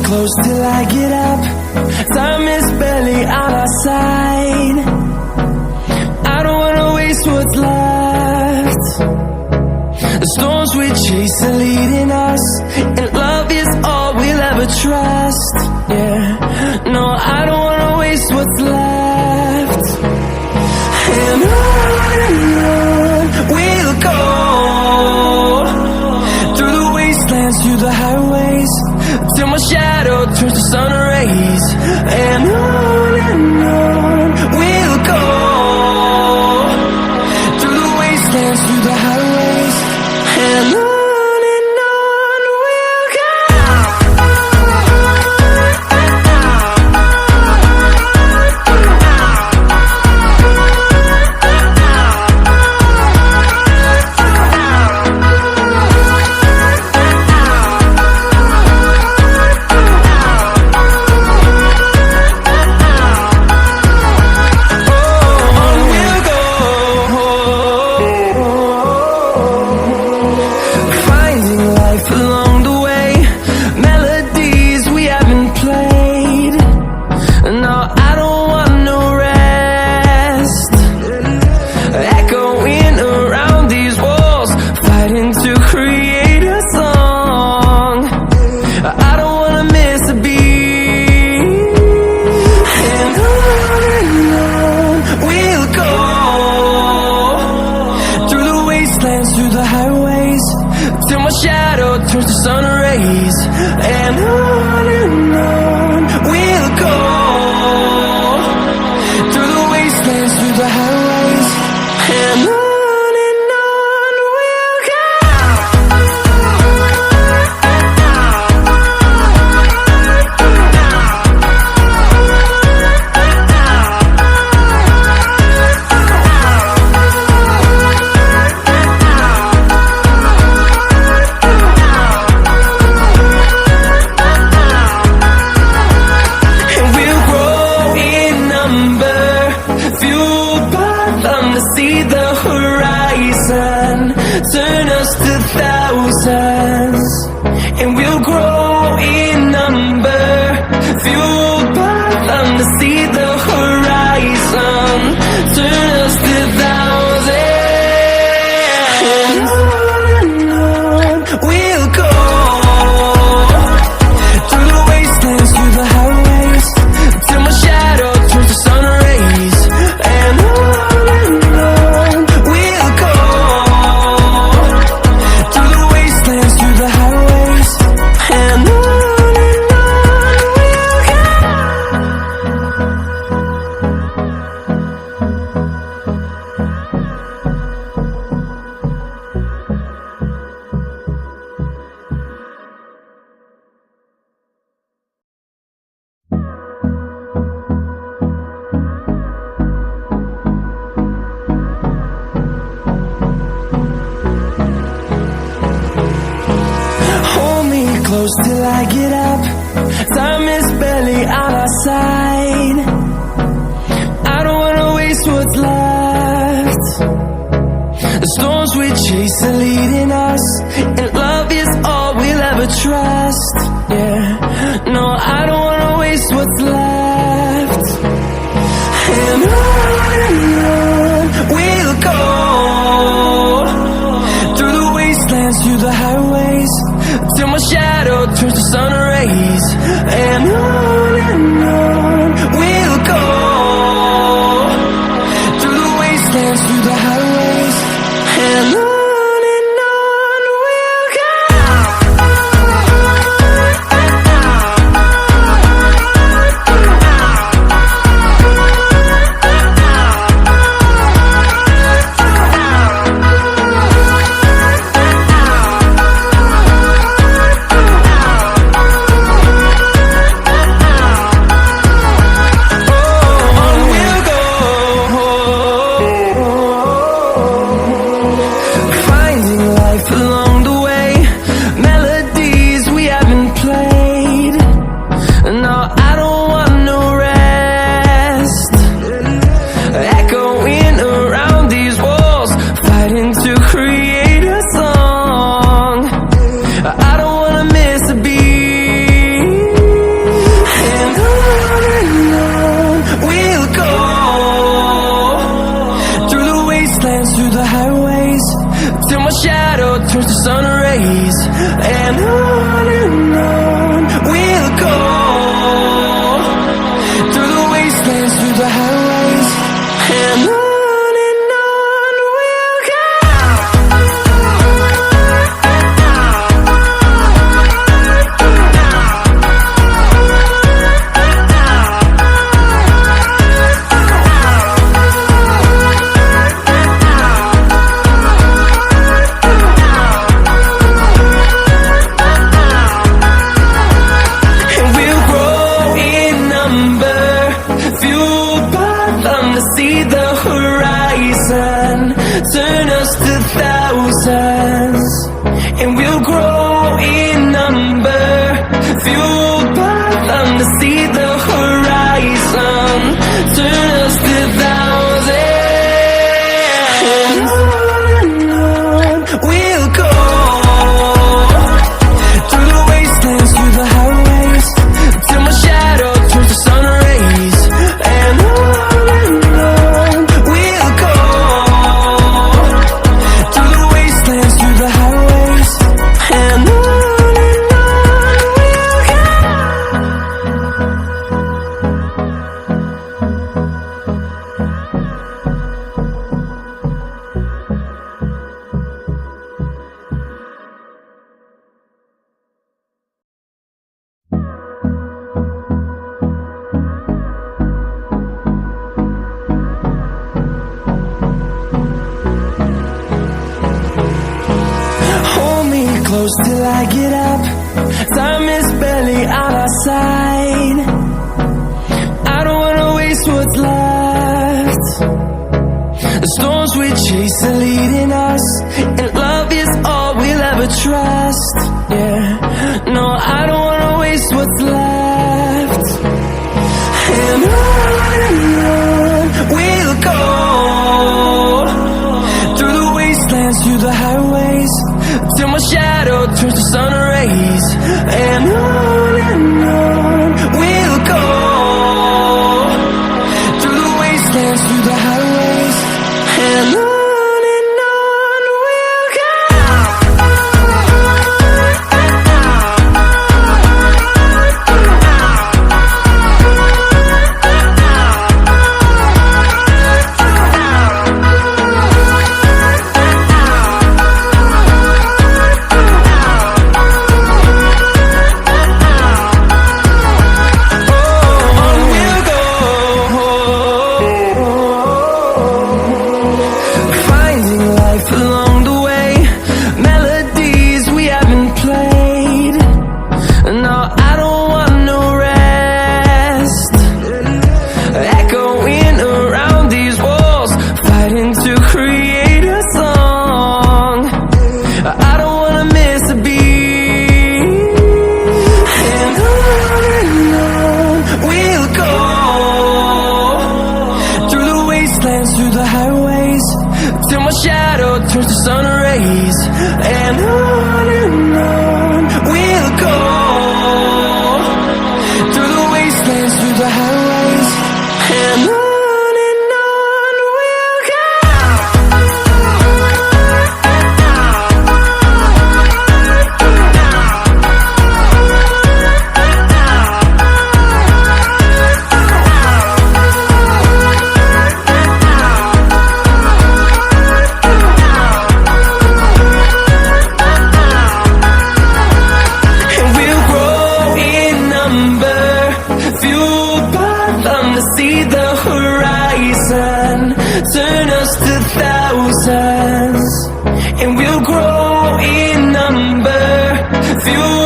close till I get up. Time is barely on our side. I don't wanna waste what's left. The storms we chase are leading us, and love is all we'll ever trust. Yeah, no, I don't wanna waste what's left. And on we'll go, through the wastelands, through the highways, till my shadow turns to sun rays. And on we'll go, through the wastelands, through the highways, and on we'll go. Through the highways, till my shadow turns to sun rays. And on we'll go, through the wastelands, through the highways, and on we'll go. See the horizon, turn us to thousands, and we'll grow in number, fueled by them to see the horizon, turn us to thousands. And on we'll go, through the wastelands, through the highways, till my shadow turns to sun rays. And on close till I get up. Time is barely on our side. I don't wanna waste what's left. The storms we chase are leading us, and love is all we'll ever trust. Yeah, no, I don't wanna waste what's left. And on we'll go, through the wastelands, through the highways, till my shadow turns to sun rays. And on we'll go, through the wastelands, through the highways, and on we'll go. the highways, and on we'll go. See the horizon, turn us to thousands, and we'll grow in number, fueled by them. To see the horizon, turn us to thousands, and on we'll go, through the wastelands, through the highways, till my shadow turns to sun rays, and on close till I get up. Time is barely on our side. I don't wanna waste what's left. The storms we chase are leading us, and love is all we'll ever trust. Yeah, no, I don't wanna waste what's left. And on we'll go, through the wastelands, through the highways, till my shadow turns to sun rays, and on we'll go, through the wastelands, through the highways, and on we'll go. Through the highways, till my shadow turns to sun rays, and on we'll go, through the wastelands, through the highways, and on we'll go. See the horizon, turn us to thousands, and we'll grow in number, fuel